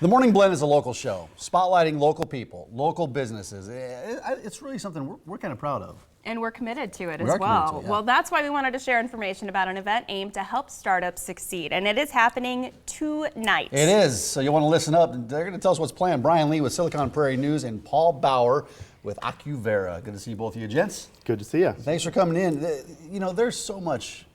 The Morning Blend is a local show, spotlighting local people, local businesses. It's really something we're kind of proud of. And we're committed to it We as are committed to well. it, yeah. Well, that's why we wanted to share information about an event aimed to help startups succeed. And it is happening tonight. It is, so you want to listen up. They're going to tell us what's planned. Brian Lee with Silicon Prairie News and Paul Bauer with Acuvera. Good to see both of you, gents. Good to see you. Thanks for coming in. You know, there's so much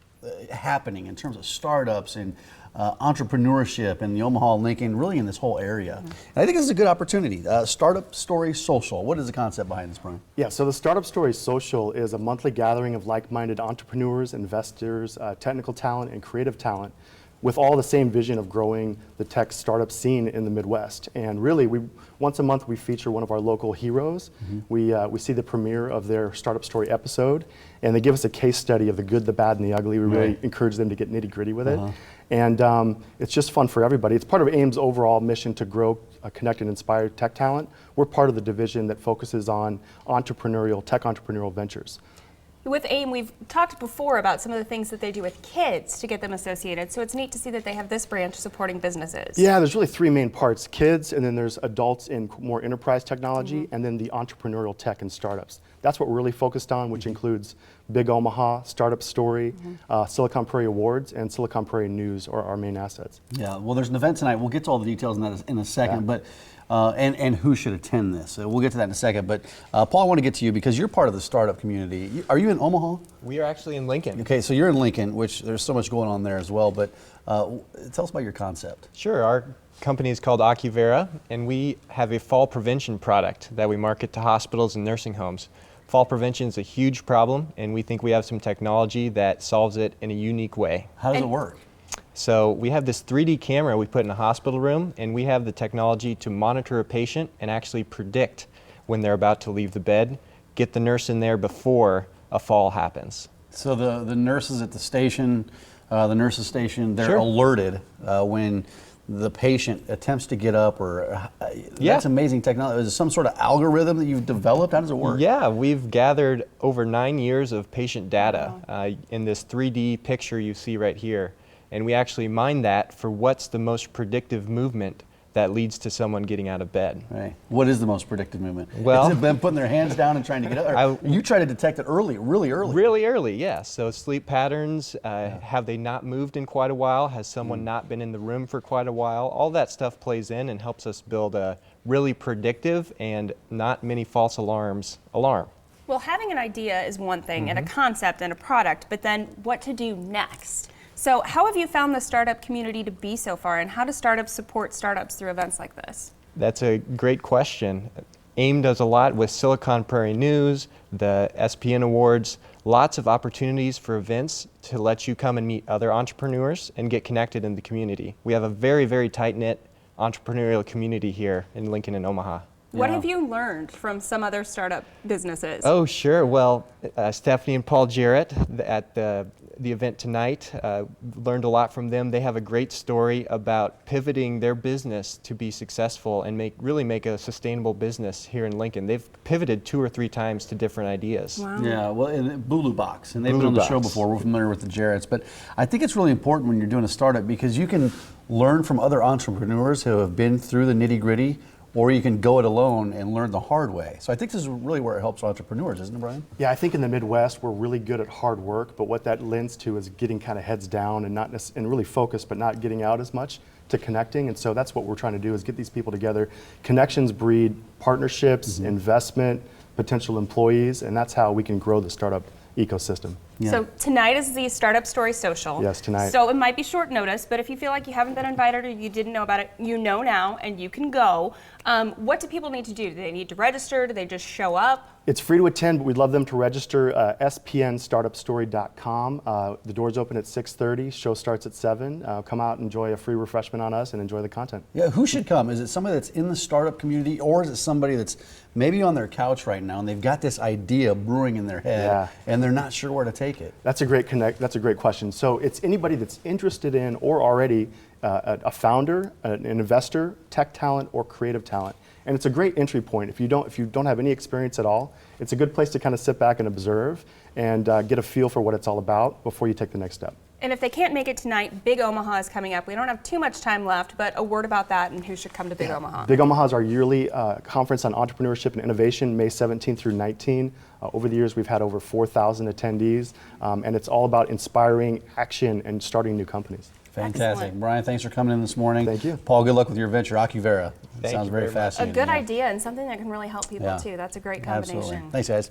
happening in terms of startups and entrepreneurship in the Omaha, Lincoln, really in this whole area. And I think this is a good opportunity. Startup Story Social. What is the concept behind this, Brian? Yeah, so the Startup Story Social is a monthly gathering of like-minded entrepreneurs, investors, technical talent, and creative talent with all the same vision of growing the tech startup scene in the Midwest. And really, once a month we feature one of our local heroes. We see the premiere of their Startup Story episode, and they give us a case study of the good, the bad, and the ugly. We really encourage them to get nitty-gritty with it. And it's just fun for everybody. It's part of AIM's overall mission to grow, connect, and inspire tech talent. We're part of the division that focuses on tech entrepreneurial ventures. With AIM, we've talked before about some of the things that they do with kids to get them associated. So it's neat to see that they have this branch supporting businesses. Yeah, there's really three main parts: kids, and then there's adults in more enterprise technology, and then the entrepreneurial tech and startups. That's what we're really focused on, which includes Big Omaha, Startup Story, Silicon Prairie Awards, and Silicon Prairie News are our main assets. Yeah, well, there's an event tonight. We'll get to all the details on that in a second, but and who should attend this. We'll get to that in a second. But Paul, I want to get to you because you're part of the startup community. Are you in Omaha? We are actually in Lincoln. Okay, so you're in Lincoln, which there's so much going on there as well. But tell us about your concept. Sure. Our company is called Acuvera, and we have a fall prevention product that we market to hospitals and nursing homes. Fall prevention is a huge problem, and we think we have some technology that solves it in a unique way. How does it work? So we have this 3D camera we put in a hospital room, and we have the technology to monitor a patient and actually predict when they're about to leave the bed, get the nurse in there before a fall happens. So the nurses at the station, they're Sure. alerted when the patient attempts to get up, or that's amazing technology. Is it some sort of algorithm that you've developed? How does it work? Yeah, we've gathered over 9 years of patient data in this 3D picture you see right here. And we actually mine that for what's the most predictive movement that leads to someone getting out of bed. Right. What is the most predictive movement? Well, is it them putting their hands down and trying to get up? Or you try to detect it early, really early. Really early, yeah. So sleep patterns, have they not moved in quite a while? Has someone not been in the room for quite a while? All that stuff plays in and helps us build a really predictive and not many false alarms alarm. Well, having an idea is one thing, and a concept and a product, but then what to do next? So how have you found the startup community to be so far, and how do startups support startups through events like this? That's a great question. AIM does a lot with Silicon Prairie News, the SPN Awards, lots of opportunities for events to let you come and meet other entrepreneurs and get connected in the community. We have a very, very tight-knit entrepreneurial community here in Lincoln and Omaha. What have you learned from some other startup businesses? Oh, sure. Well, Stephanie and Paul Jarrett at the event tonight, learned a lot from them. They have a great story about pivoting their business to be successful and really make a sustainable business here in Lincoln. They've pivoted 2 or 3 times to different ideas. Wow. Yeah, well, and Bulu Box, and they've been on the show before. We're familiar with the Jarretts, but I think it's really important when you're doing a startup because you can learn from other entrepreneurs who have been through the nitty-gritty, or you can go it alone and learn the hard way. So I think this is really where it helps entrepreneurs, isn't it, Brian? Yeah, I think in the Midwest we're really good at hard work, but what that lends to is getting kind of heads down and really focused, but not getting out as much to connecting. And so that's what we're trying to do is get these people together. Connections breed partnerships, investment, potential employees, and that's how we can grow the startup ecosystem. Yeah. So tonight is the Startup Story Social. Yes, tonight. So it might be short notice, but if you feel like you haven't been invited or you didn't know about it, you know now and you can go. What do people need to do? Do they need to register? Do they just show up? It's free to attend, but we'd love them to register. spnstartupstory.com. The doors open at 6:30. Show starts at 7. Come out, enjoy a free refreshment on us, and enjoy the content. Yeah, who should come? Is it somebody that's in the startup community, or is it somebody that's maybe on their couch right now and they've got this idea brewing in their head and they're not sure where to take it? That's a great That's a great question. So it's anybody that's interested in or already a founder, an investor, tech talent, or creative talent. And it's a great entry point. If you don't have any experience at all, it's a good place to kind of sit back and observe and get a feel for what it's all about before you take the next step. And if they can't make it tonight, Big Omaha is coming up. We don't have too much time left, but a word about that and who should come to Big Omaha. Big Omaha is our yearly conference on entrepreneurship and innovation, May 17 through 19. Over the years, we've had over 4,000 attendees, and it's all about inspiring action and starting new companies. Fantastic. Excellent. Brian, thanks for coming in this morning. Thank you. Paul, good luck with your venture, Acuvera. It sounds you very very much. A fascinating. good Yeah. idea and something that can really help people Yeah. too. That's a great combination. Absolutely. Thanks, guys.